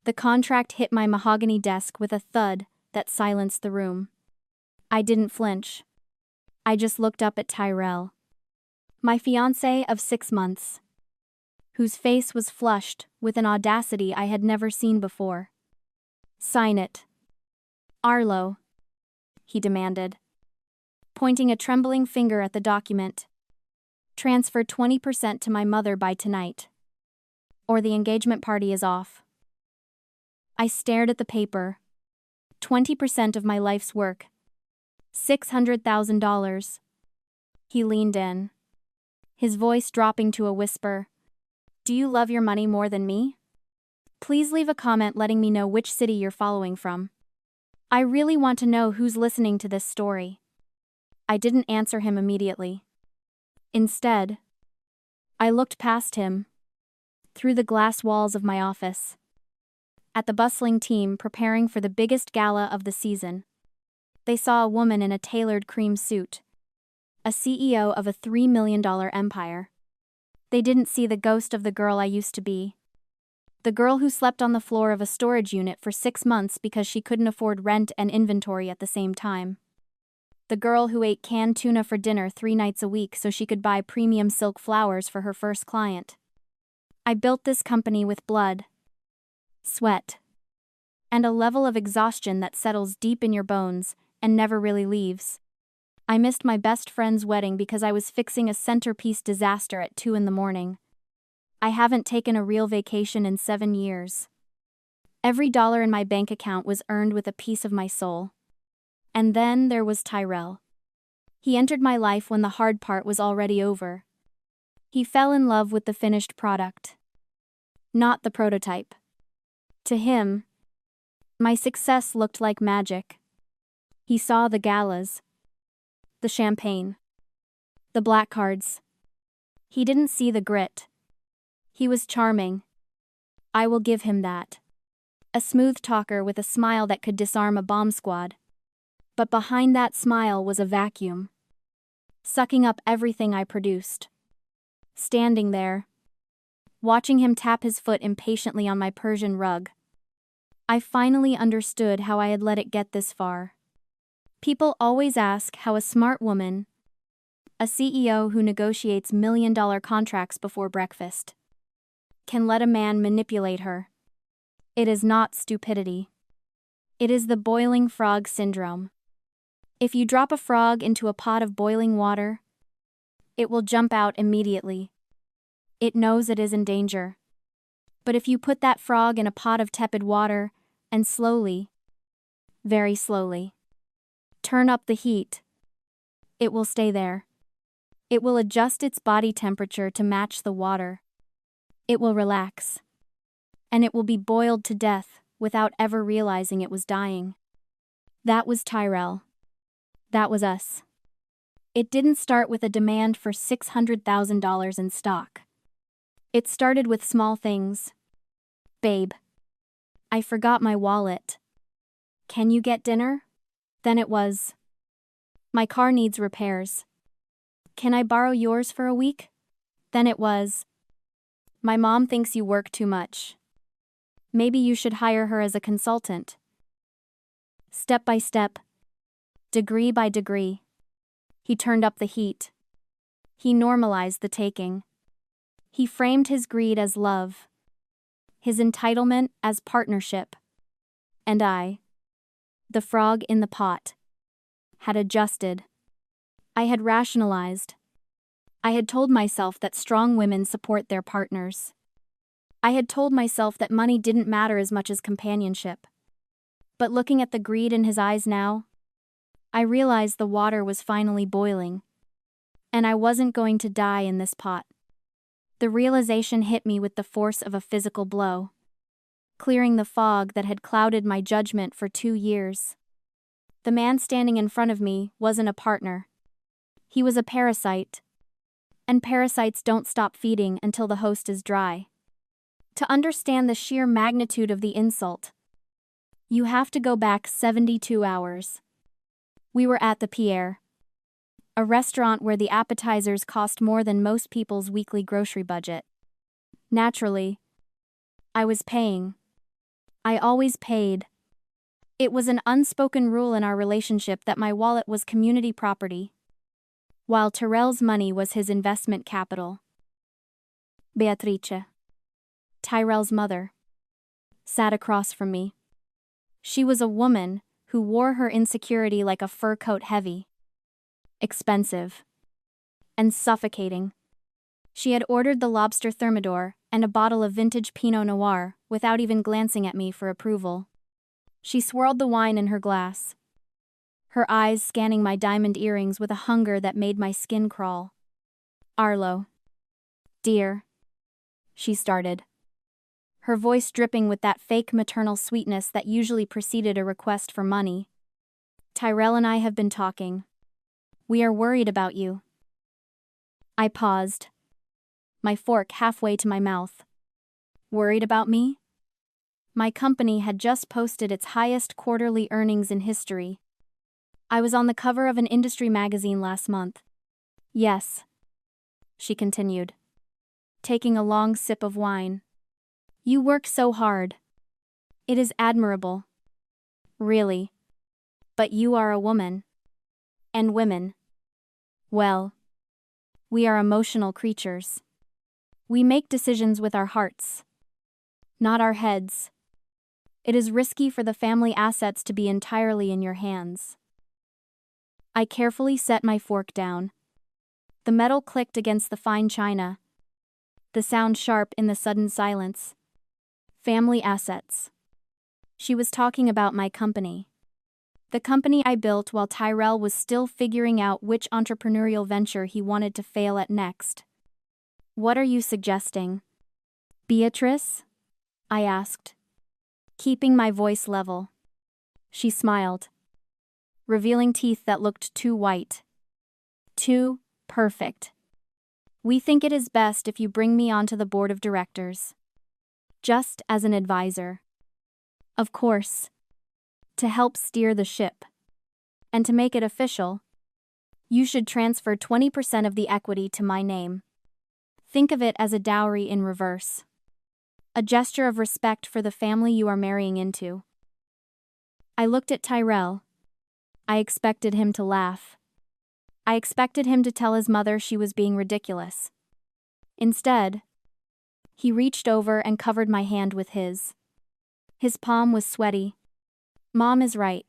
The contract hit my mahogany desk with a thud that silenced the room. I didn't flinch. I just looked up at Tyrell, my fiancé of 6 months, whose face was flushed with an audacity I had never seen before. "Sign it." "Arlo," he demanded, pointing a trembling finger at the document. "Transfer 20% to my mother by tonight, or the engagement party is off." I stared at the paper. 20% of my life's work. $600,000. He leaned in, his voice dropping to a whisper. "Do you love your money more than me? Please leave a comment letting me know which city you're following from. I really want to know who's listening to this story." I didn't answer him immediately. Instead, I looked past him, through the glass walls of my office, at the bustling team preparing for the biggest gala of the season. They saw a woman in a tailored cream suit, a CEO of a $3 million empire. They didn't see the ghost of the girl I used to be. The girl who slept on the floor of a storage unit for 6 months because she couldn't afford rent and inventory at the same time. The girl who ate canned tuna for dinner 3 nights a week so she could buy premium silk flowers for her first client. I built this company with blood, sweat, and a level of exhaustion that settles deep in your bones and never really leaves. I missed my best friend's wedding because I was fixing a centerpiece disaster at 2 in the morning. I haven't taken a real vacation in 7 years. Every dollar in my bank account was earned with a piece of my soul. And then there was Tyrell. He entered my life when the hard part was already over. He fell in love with the finished product, not the prototype. To him, my success looked like magic. He saw the galas, the champagne, the black cards. He didn't see the grit. He was charming. I will give him that. A smooth talker with a smile that could disarm a bomb squad. But behind that smile was a vacuum, sucking up everything I produced. Standing there, watching him tap his foot impatiently on my Persian rug, I finally understood how I had let it get this far. People always ask how a smart woman, a CEO who negotiates million-dollar contracts before breakfast, can let a man manipulate her. It is not stupidity. It is the boiling frog syndrome. If you drop a frog into a pot of boiling water, it will jump out immediately. It knows it is in danger. But if you put that frog in a pot of tepid water and slowly, very slowly, turn up the heat, it will stay there. It will adjust its body temperature to match the water. It will relax. And it will be boiled to death without ever realizing it was dying. That was Tyrell. That was us. It didn't start with a demand for $600,000 in stock. It started with small things. "Babe, I forgot my wallet. Can you get dinner?" Then it was, "My car needs repairs. Can I borrow yours for a week?" Then it was, "My mom thinks you work too much. Maybe you should hire her as a consultant." Step by step, degree by degree, he turned up the heat. He normalized the taking. He framed his greed as love, his entitlement as partnership. And I, the frog in the pot, had adjusted. I had rationalized. I had told myself that strong women support their partners. I had told myself that money didn't matter as much as companionship. But looking at the greed in his eyes now, I realized the water was finally boiling. And I wasn't going to die in this pot. The realization hit me with the force of a physical blow, clearing the fog that had clouded my judgment for 2 years. The man standing in front of me wasn't a partner. He was a parasite. And parasites don't stop feeding until the host is dry. To understand the sheer magnitude of the insult, you have to go back 72 hours. We were at the Pierre, a restaurant where the appetizers cost more than most people's weekly grocery budget. Naturally, I was paying. I always paid. It was an unspoken rule in our relationship that my wallet was community property, while Tyrell's money was his investment capital. Beatrice, Tyrell's mother, sat across from me. She was a woman who wore her insecurity like a fur coat, heavy, expensive, and suffocating. She had ordered the lobster thermidor and a bottle of vintage Pinot Noir without even glancing at me for approval. She swirled the wine in her glass, her eyes scanning my diamond earrings with a hunger that made my skin crawl. Arlo. Dear. She started, her voice dripping with that fake maternal sweetness that usually preceded a request for money. Tyrell and I have been talking. We are worried about you. I paused, my fork halfway to my mouth. Worried about me? My company had just posted its highest quarterly earnings in history. I was on the cover of an industry magazine last month. Yes, she continued, taking a long sip of wine. You work so hard. It is admirable. Really. But you are a woman. And women, well, we are emotional creatures. We make decisions with our hearts, not our heads. It is risky for the family assets to be entirely in your hands. I carefully set my fork down. The metal clicked against the fine china, the sound sharp in the sudden silence. Family assets. She was talking about my company. The company I built while Tyrell was still figuring out which entrepreneurial venture he wanted to fail at next. What are you suggesting? Beatrice? I asked, keeping my voice level. She smiled, revealing teeth that looked too white. Too perfect. We think it is best if you bring me onto the board of directors. Just as an advisor. Of course. To help steer the ship. And to make it official, you should transfer 20% of the equity to my name. Think of it as a dowry in reverse. A gesture of respect for the family you are marrying into. I looked at Tyrell. I expected him to laugh. I expected him to tell his mother she was being ridiculous. Instead, he reached over and covered my hand with his. His palm was sweaty. Mom is right.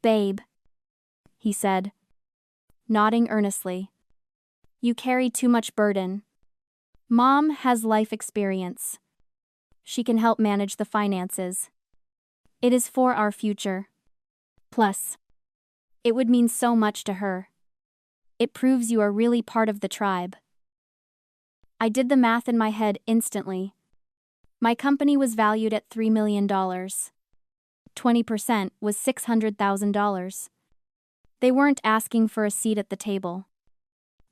Babe, he said, nodding earnestly. You carry too much burden. Mom has life experience. She can help manage the finances. It is for our future. Plus, it would mean so much to her. It proves you are really part of the tribe. I did the math in my head instantly. My company was valued at $3 million. 20% was $600,000. They weren't asking for a seat at the table.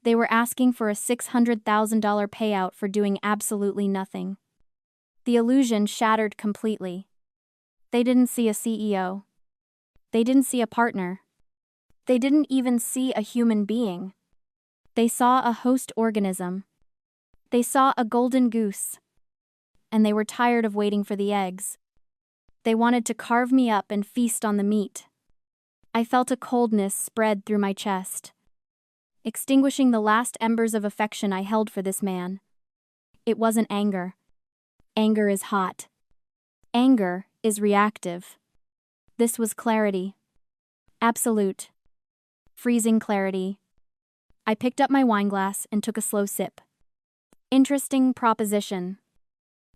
They were asking for a $600,000 payout for doing absolutely nothing. The illusion shattered completely. They didn't see a CEO. They didn't see a partner. They didn't even see a human being. They saw a host organism. They saw a golden goose. And they were tired of waiting for the eggs. They wanted to carve me up and feast on the meat. I felt a coldness spread through my chest, extinguishing the last embers of affection I held for this man. It wasn't anger. Anger is hot. Anger is reactive. This was clarity. Absolute. Freezing clarity. I picked up my wineglass and took a slow sip. Interesting proposition,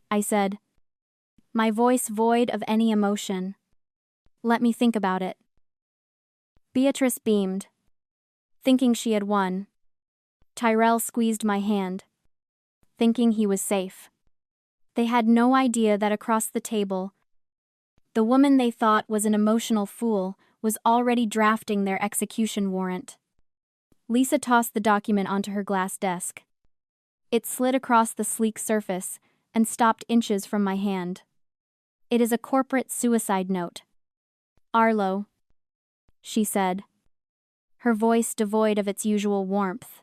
I said, my voice void of any emotion. Let me think about it. Beatrice beamed, thinking she had won. Tyrell squeezed my hand, thinking he was safe. They had no idea that across the table, the woman they thought was an emotional fool was already drafting their execution warrant. Lisa tossed the document onto her glass desk. It slid across the sleek surface and stopped inches from my hand. It is a corporate suicide note. Arlo, she said, her voice devoid of its usual warmth.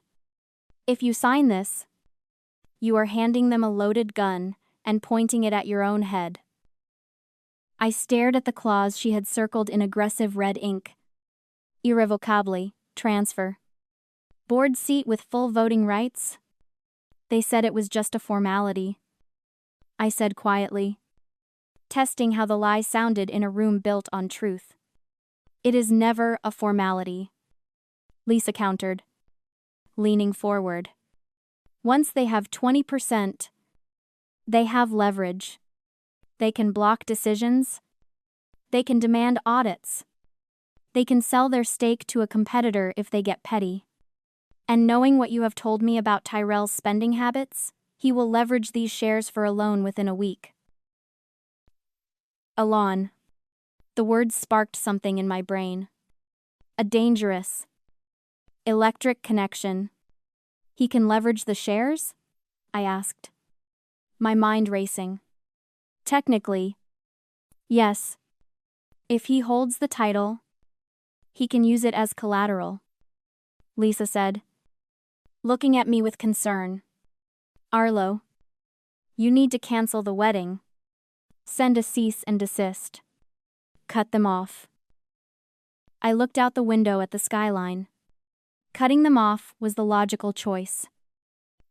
If you sign this, you are handing them a loaded gun and pointing it at your own head. I stared at the clause she had circled in aggressive red ink. Irrevocably, transfer. Board seat with full voting rights? They said it was just a formality. I said quietly, testing how the lie sounded in a room built on truth. It is never a formality. Lisa countered, leaning forward. Once they have 20%, they have leverage. They can block decisions. They can demand audits. They can sell their stake to a competitor if they get petty. And knowing what you have told me about Tyrell's spending habits, he will leverage these shares for a loan within a week. Alon. The words sparked something in my brain. A dangerous, electric connection. He can leverage the shares? I asked, my mind racing. Technically, yes. If he holds the title, he can use it as collateral, Lisa said, looking at me with concern. Arlo, you need to cancel the wedding. Send a cease and desist. Cut them off. I looked out the window at the skyline. Cutting them off was the logical choice.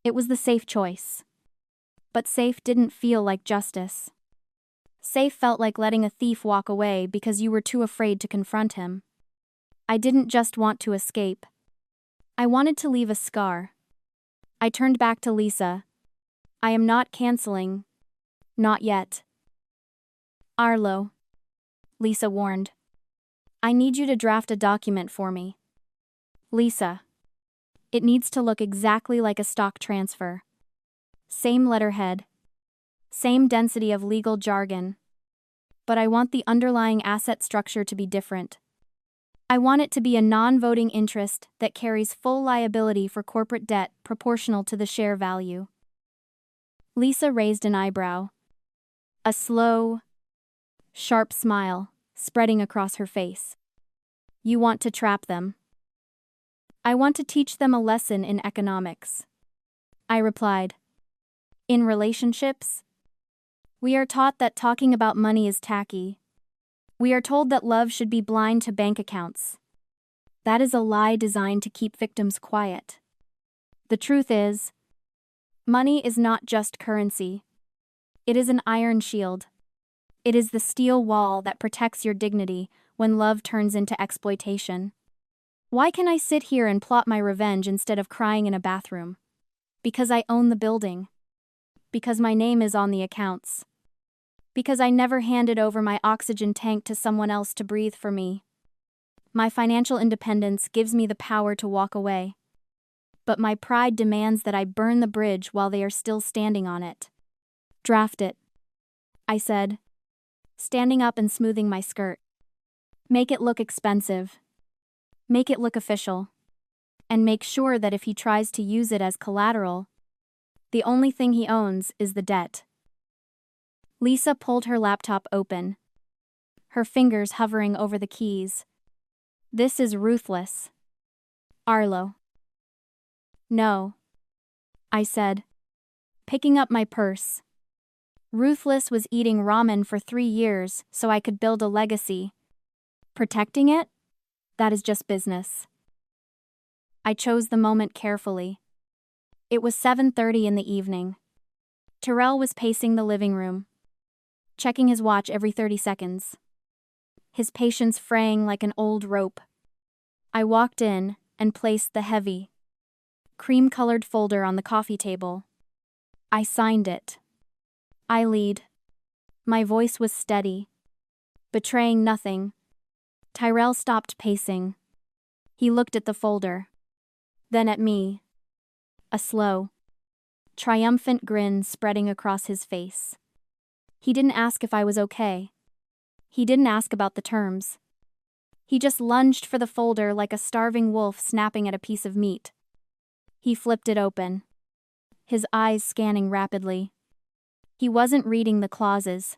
It was the safe choice. But safe didn't feel like justice. Safe felt like letting a thief walk away because you were too afraid to confront him. I didn't just want to escape. I wanted to leave a scar. I turned back to Lisa. I am not canceling. Not yet. Arlo, Lisa warned. I need you to draft a document for me. Lisa. It needs to look exactly like a stock transfer. Same letterhead. Same density of legal jargon. But I want the underlying asset structure to be different. I want it to be a non-voting interest that carries full liability for corporate debt proportional to the share value. Lisa raised an eyebrow. A slow, sharp smile spreading across her face. You want to trap them. I want to teach them a lesson in economics. I replied. In relationships, we are taught that talking about money is tacky. We are told that love should be blind to bank accounts. That is a lie designed to keep victims quiet. The truth is, money is not just currency. It is an iron shield. It is the steel wall that protects your dignity when love turns into exploitation. Why can I sit here and plot my revenge instead of crying in a bathroom? Because I own the building. Because my name is on the accounts. Because I never handed over my oxygen tank to someone else to breathe for me. My financial independence gives me the power to walk away. But my pride demands that I burn the bridge while they are still standing on it. Draft it, I said, standing up and smoothing my skirt. Make it look expensive. Make it look official. And make sure that if he tries to use it as collateral, the only thing he owns is the debt. Lisa pulled her laptop open, her fingers hovering over the keys. This is ruthless. Arlo. No, I said, picking up my purse. Ruthless was eating ramen for 3 years so I could build a legacy. Protecting it? That is just business. I chose the moment carefully. It was 7:30 in the evening. Tyrell was pacing the living room, checking his watch every 30 seconds. His patience fraying like an old rope. I walked in and placed the heavy, cream-colored folder on the coffee table. I signed it. I lead. My voice was steady, betraying nothing. Tyrell stopped pacing. He looked at the folder, then at me. A slow, triumphant grin spreading across his face. He didn't ask if I was okay. He didn't ask about the terms. He just lunged for the folder like a starving wolf snapping at a piece of meat. He flipped it open, his eyes scanning rapidly. He wasn't reading the clauses.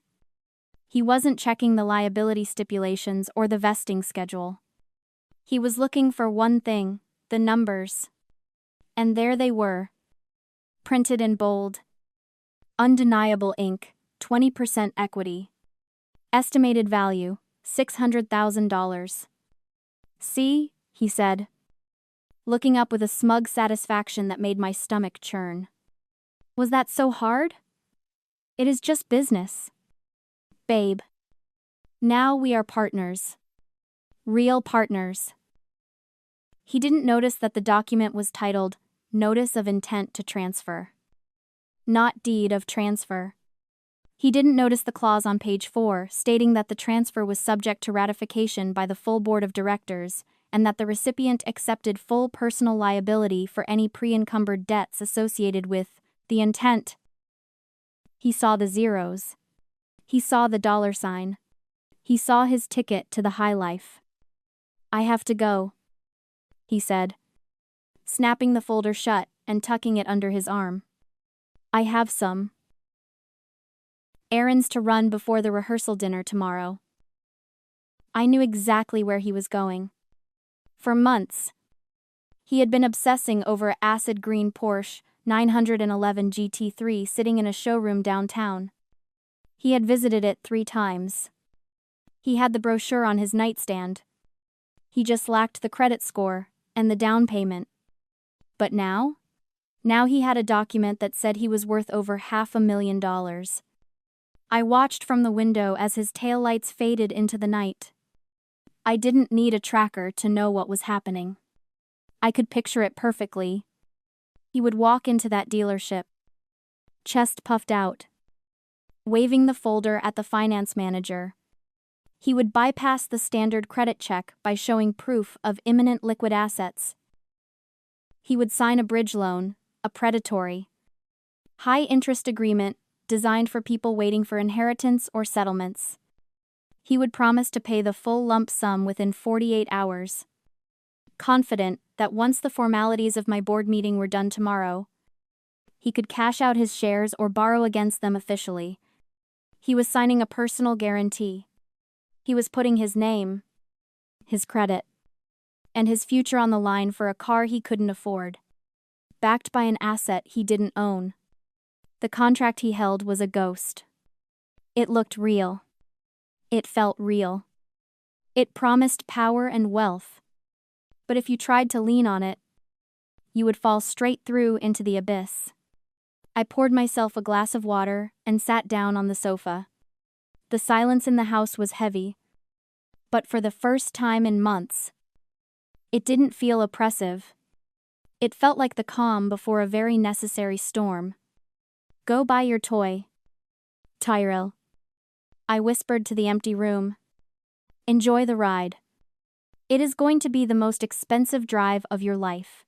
He wasn't checking the liability stipulations or the vesting schedule. He was looking for one thing, the numbers. And there they were, printed in bold. Undeniable ink, 20% equity. Estimated value, $600,000. See, he said, looking up with a smug satisfaction that made my stomach churn. Was that so hard? It is just business. Babe. Now we are partners. Real partners. He didn't notice that the document was titled Notice of Intent to Transfer, not Deed of Transfer. He didn't notice the clause on page 4 stating that the transfer was subject to ratification by the full board of directors and that the recipient accepted full personal liability for any pre-encumbered debts associated with the intent. He saw the zeros. He saw the dollar sign. He saw his ticket to the high life. I have to go, he said, snapping the folder shut and tucking it under his arm. I have some errands to run before the rehearsal dinner tomorrow. I knew exactly where he was going. For months, he had been obsessing over an acid green Porsche 911 GT3 sitting in a showroom downtown. He had visited it 3 times. He had the brochure on his nightstand. He just lacked the credit score and the down payment. But now? Now he had a document that said he was worth over $500,000. I watched from the window as his taillights faded into the night. I didn't need a tracker to know what was happening. I could picture it perfectly. He would walk into that dealership, chest puffed out, waving the folder at the finance manager. He would bypass the standard credit check by showing proof of imminent liquid assets. He would sign a bridge loan, a predatory, high-interest agreement designed for people waiting for inheritance or settlements. He would promise to pay the full lump sum within 48 hours. Confident that once the formalities of my board meeting were done tomorrow, he could cash out his shares or borrow against them officially. He was signing a personal guarantee. He was putting his name, his credit, and his future on the line for a car he couldn't afford, backed by an asset he didn't own. The contract he held was a ghost. It looked real. It felt real. It promised power and wealth. But if you tried to lean on it, you would fall straight through into the abyss. I poured myself a glass of water and sat down on the sofa. The silence in the house was heavy, but for the first time in months, it didn't feel oppressive. It felt like the calm before a very necessary storm. Go buy your toy, Tyrell, I whispered to the empty room. Enjoy the ride. It is going to be the most expensive drive of your life.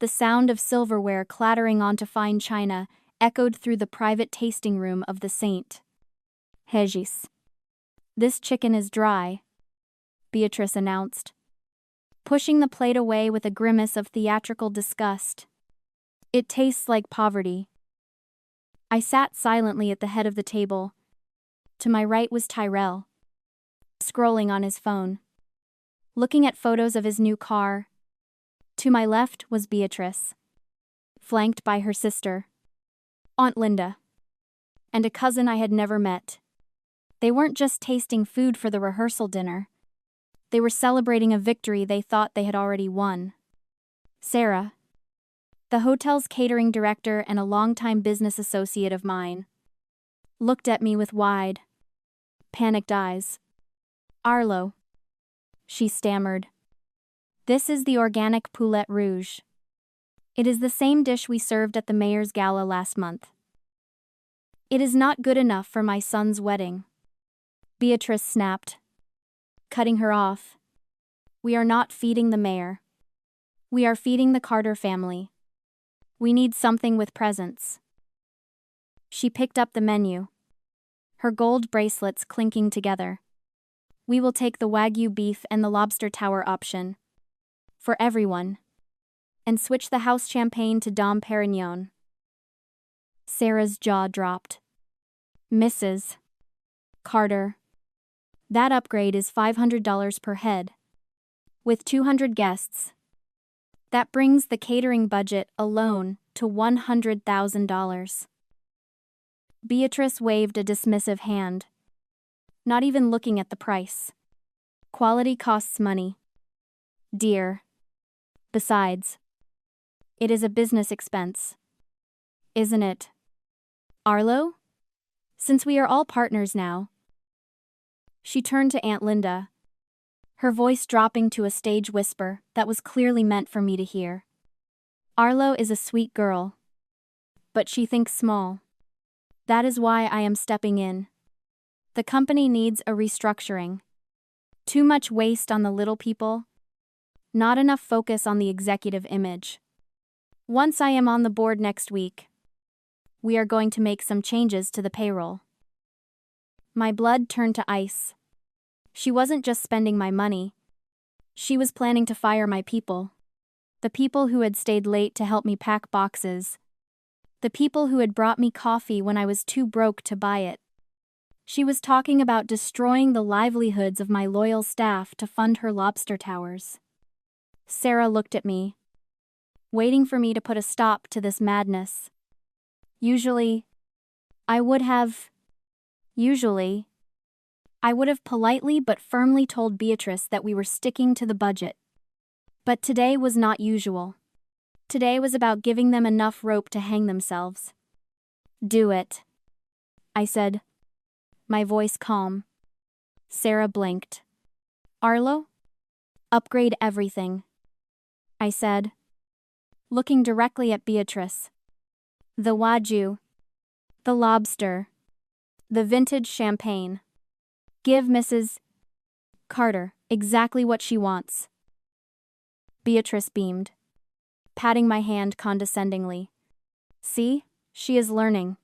The sound of silverware clattering onto fine china echoed through the private tasting room of the Saint. Hegis. This chicken is dry, Beatrice announced, pushing the plate away with a grimace of theatrical disgust. It tastes like poverty. I sat silently at the head of the table. To my right was Tyrell, scrolling on his phone, looking at photos of his new car. To my left was Beatrice, flanked by her sister, Aunt Linda, and a cousin I had never met. They weren't just tasting food for the rehearsal dinner. They were celebrating a victory they thought they had already won. Sarah, the hotel's catering director and a longtime business associate of mine, looked at me with wide, panicked eyes. Arlo, she stammered. This is the organic poulet rouge. It is the same dish we served at the mayor's gala last month. It is not good enough for my son's wedding. Beatrice snapped, cutting her off. We are not feeding the mayor. We are feeding the Carter family. We need something with presents. She picked up the menu, her gold bracelets clinking together. We will take the Wagyu beef and the lobster tower option. For everyone. And switch the house champagne to Dom Perignon. Sarah's jaw dropped. Mrs. Carter. That upgrade is $500 per head. With 200 guests. That brings the catering budget alone to $100,000. Beatrice waved a dismissive hand. not even looking at the price. Quality costs money. Dear. Besides, it is a business expense. Isn't it? Arlo? Since we are all partners now. She turned to Aunt Linda, her voice dropping to a stage whisper that was clearly meant for me to hear. Arlo is a sweet girl, but she thinks small. That is why I am stepping in. The company needs a restructuring. Too much waste on the little people. Not enough focus on the executive image. Once I am on the board next week, we are going to make some changes to the payroll. My blood turned to ice. She wasn't just spending my money. She was planning to fire my people. The people who had stayed late to help me pack boxes. The people who had brought me coffee when I was too broke to buy it. She was talking about destroying the livelihoods of my loyal staff to fund her lobster towers. Sarah looked at me, waiting for me to put a stop to this madness. Usually, I would have politely but firmly told Beatrice that we were sticking to the budget. But today was not usual. Today was about giving them enough rope to hang themselves. Do it, I said, my voice calm. Sarah blinked. Arlo? Upgrade everything, I said, looking directly at Beatrice. The wagyu, the lobster, the vintage champagne. Give Mrs. Carter exactly what she wants. Beatrice beamed, patting my hand condescendingly. See, she is learning.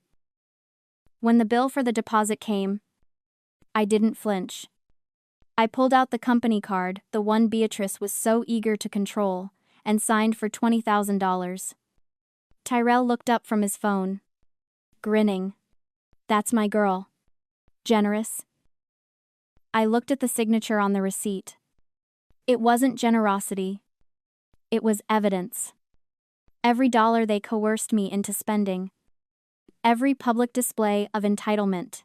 When the bill for the deposit came, I didn't flinch. I pulled out the company card, the one Beatrice was so eager to control, and signed for $20,000. Tyrell looked up from his phone, grinning. That's my girl. Generous. I looked at the signature on the receipt. It wasn't generosity. It was evidence. Every dollar they coerced me into spending. Every public display of entitlement.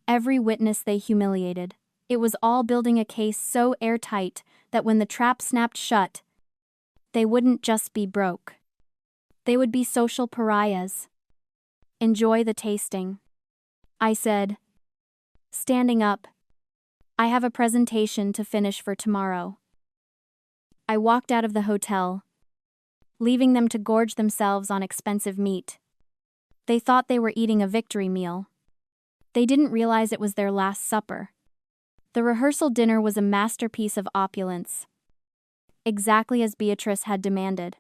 Every witness they humiliated. It was all building a case so airtight that when the trap snapped shut, they wouldn't just be broke. They would be social pariahs. Enjoy the tasting, I said, standing up. I have a presentation to finish for tomorrow. I walked out of the hotel, leaving them to gorge themselves on expensive meat. They thought they were eating a victory meal. They didn't realize it was their last supper. The rehearsal dinner was a masterpiece of opulence. Exactly as Beatrice had demanded.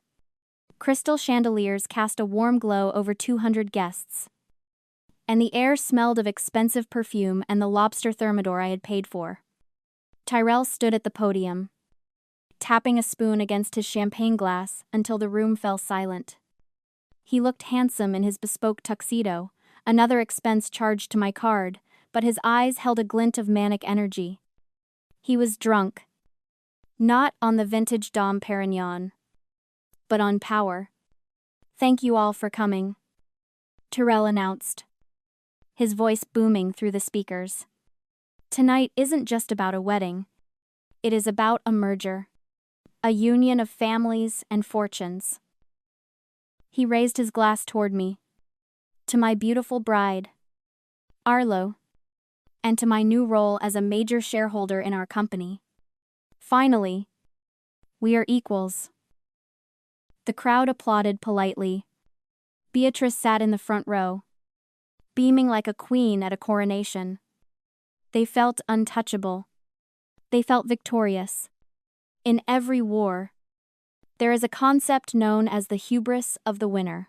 Crystal chandeliers cast a warm glow over 200 guests. And the air smelled of expensive perfume and the lobster thermidor I had paid for. Tyrell stood at the podium, tapping a spoon against his champagne glass until the room fell silent. He looked handsome in his bespoke tuxedo, another expense charged to my card, but his eyes held a glint of manic energy. He was drunk. Not on the vintage Dom Perignon, but on power. Thank you all for coming, Tyrell announced, his voice booming through the speakers. Tonight isn't just about a wedding. It is about a merger. A union of families and fortunes. He raised his glass toward me. To my beautiful bride, Arlo, and to my new role as a major shareholder in our company. Finally, we are equals. The crowd applauded politely. Beatrice sat in the front row, beaming like a queen at a coronation. They felt untouchable. They felt victorious. In every war, there is a concept known as the hubris of the winner.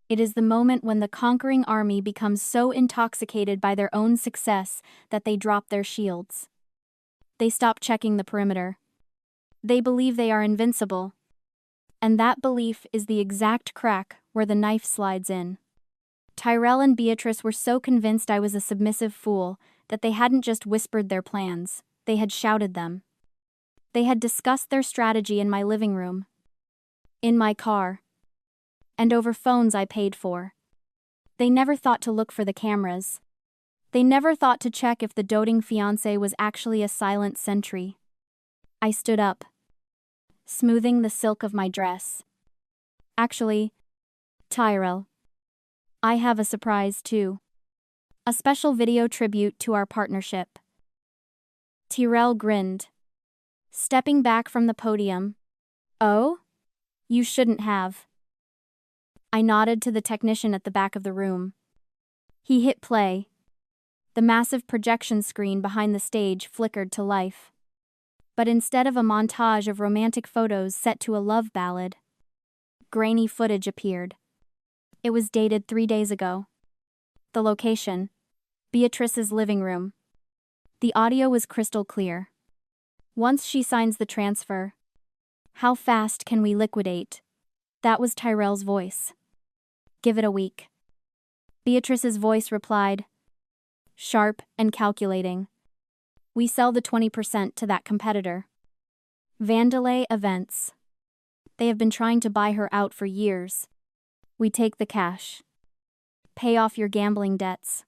It is the moment when the conquering army becomes so intoxicated by their own success that they drop their shields. They stop checking the perimeter. They believe they are invincible. And that belief is the exact crack where the knife slides in. Tyrell and Beatrice were so convinced I was a submissive fool that they hadn't just whispered their plans, they had shouted them. They had discussed their strategy in my living room, in my car, and over phones I paid for. They never thought to look for the cameras. They never thought to check if the doting fiancé was actually a silent sentry. I stood up, smoothing the silk of my dress. Actually, Tyrell, I have a surprise too. A special video tribute to our partnership. Tyrell grinned, stepping back from the podium. Oh? You shouldn't have. I nodded to the technician at the back of the room. He hit play. The massive projection screen behind the stage flickered to life. But instead of a montage of romantic photos set to a love ballad, grainy footage appeared. It was dated 3 days ago. The location: Beatrice's living room. The audio was crystal clear. Once she signs the transfer, how fast can we liquidate? That was Tyrell's voice. Give it a week. Beatrice's voice replied, sharp and calculating. We sell the 20% to that competitor. Vandalay Events. They have been trying to buy her out for years. We take the cash. Pay off your gambling debts.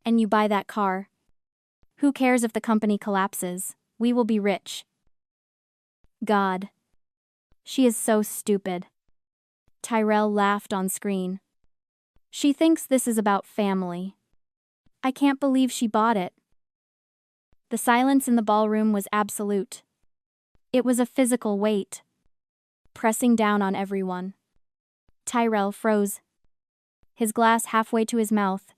And you buy that car. Who cares if the company collapses? We will be rich. God. She is so stupid. Tyrell laughed on screen. She thinks this is about family. I can't believe she bought it. The silence in the ballroom was absolute. It was a physical weight, pressing down on everyone. Tyrell froze, his glass halfway to his mouth.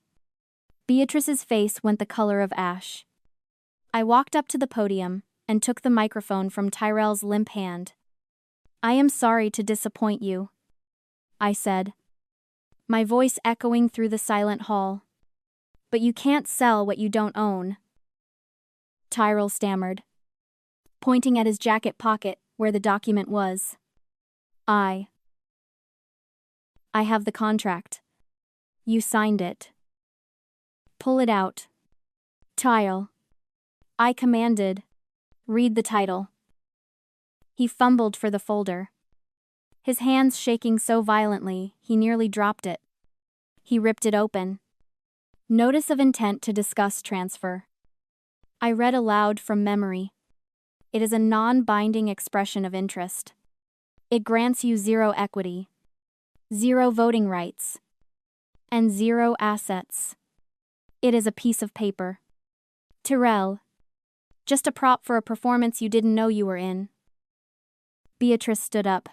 Beatrice's face went the color of ash. I walked up to the podium and took the microphone from Tyrell's limp hand. I am sorry to disappoint you, I said, my voice echoing through the silent hall. But you can't sell what you don't own. Tyrell stammered, pointing at his jacket pocket where the document was. I have the contract. You signed it. Pull it out. Tyrell. I commanded. Read the title. He fumbled for the folder, his hands shaking so violently he nearly dropped it. He ripped it open. Notice of intent to discuss transfer. I read aloud from memory. It is a non-binding expression of interest. It grants you 0 equity, 0 voting rights, and 0 assets. It is a piece of paper. Tyrell. Just a prop for a performance you didn't know you were in. Beatrice stood up,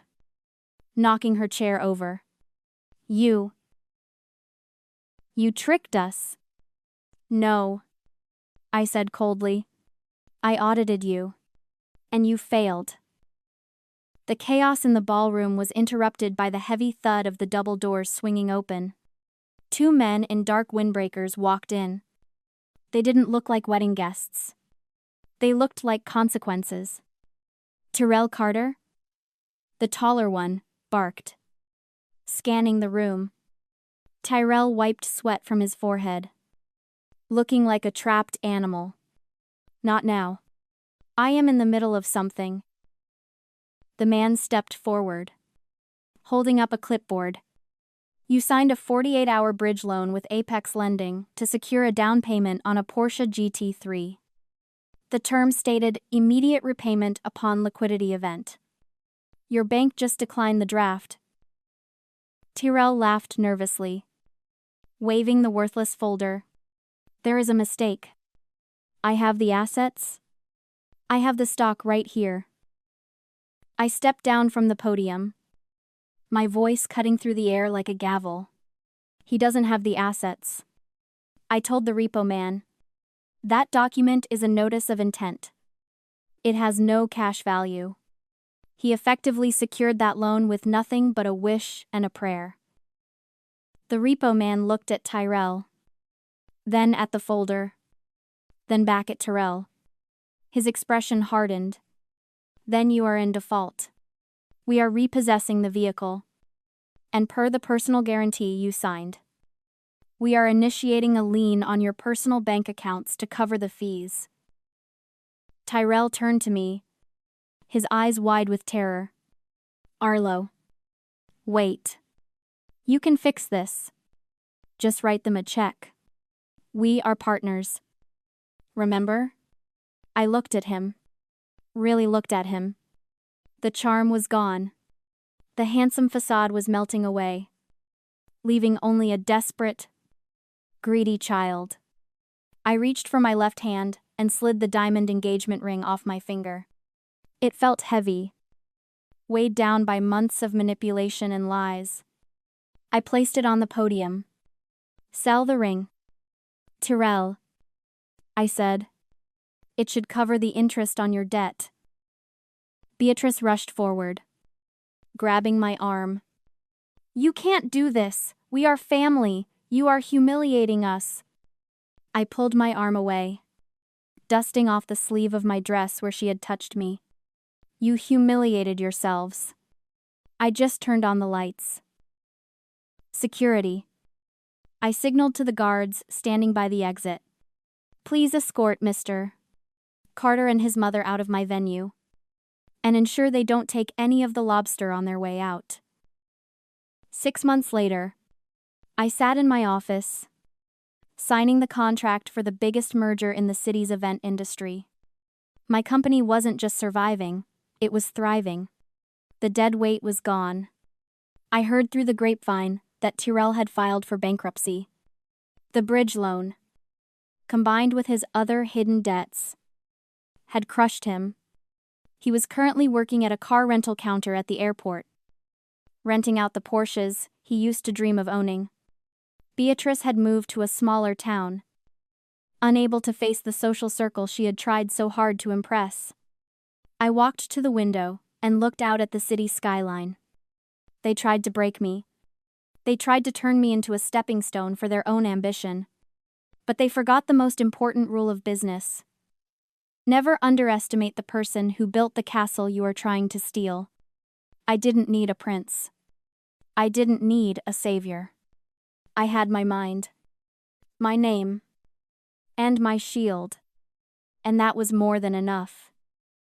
knocking her chair over. You tricked us. No, I said coldly. I audited you. And you failed. The chaos in the ballroom was interrupted by the heavy thud of the double doors swinging open. 2 men in dark windbreakers walked in. They didn't look like wedding guests. They looked like consequences. Tyrell Carter? The taller one barked, scanning the room. Tyrell wiped sweat from his forehead, looking like a trapped animal. Not now. I am in the middle of something. The man stepped forward, holding up a clipboard. You signed a 48-hour bridge loan with Apex Lending to secure a down payment on a Porsche GT3. The term stated immediate repayment upon liquidity event. Your bank just declined the draft. Tyrell laughed nervously, waving the worthless folder. There is a mistake. I have the assets. I have the stock right here. I stepped down from the podium, my voice cutting through the air like a gavel. He doesn't have the assets. I told the repo man. That document is a notice of intent. It has no cash value. He effectively secured that loan with nothing but a wish and a prayer. The repo man looked at Tyrell, then at the folder, then back at Tyrell. His expression hardened. Then you are in default. We are repossessing the vehicle. And per the personal guarantee you signed, we are initiating a lien on your personal bank accounts to cover the fees. Tyrell turned to me, his eyes wide with terror. Arlo. Wait. You can fix this. Just write them a check. We are partners. Remember? I looked at him. Really looked at him. The charm was gone. The handsome facade was melting away, leaving only a desperate, greedy child. I reached for my left hand and slid the diamond engagement ring off my finger. It felt heavy, weighed down by months of manipulation and lies. I placed it on the podium. Sell the ring. Tyrell, I said. It should cover the interest on your debt. Beatrice rushed forward, grabbing my arm. You can't do this. We are family. You are humiliating us. I pulled my arm away, dusting off the sleeve of my dress where she had touched me. You humiliated yourselves. I just turned on the lights. Security. I signaled to the guards standing by the exit. Please escort Mr. Carter and his mother out of my venue, and ensure they don't take any of the lobster on their way out. 6 months later, I sat in my office, signing the contract for the biggest merger in the city's event industry. My company wasn't just surviving, it was thriving. The dead weight was gone. I heard through the grapevine that Tyrell had filed for bankruptcy. The bridge loan, combined with his other hidden debts, had crushed him. He was currently working at a car rental counter at the airport, renting out the Porsches he used to dream of owning. Beatrice had moved to a smaller town, unable to face the social circle she had tried so hard to impress. I walked to the window and looked out at the city skyline. They tried to break me. They tried to turn me into a stepping stone for their own ambition. But they forgot the most important rule of business. Never underestimate the person who built the castle you are trying to steal. I didn't need a prince. I didn't need a savior. I had my mind, my name, and my shield. And that was more than enough.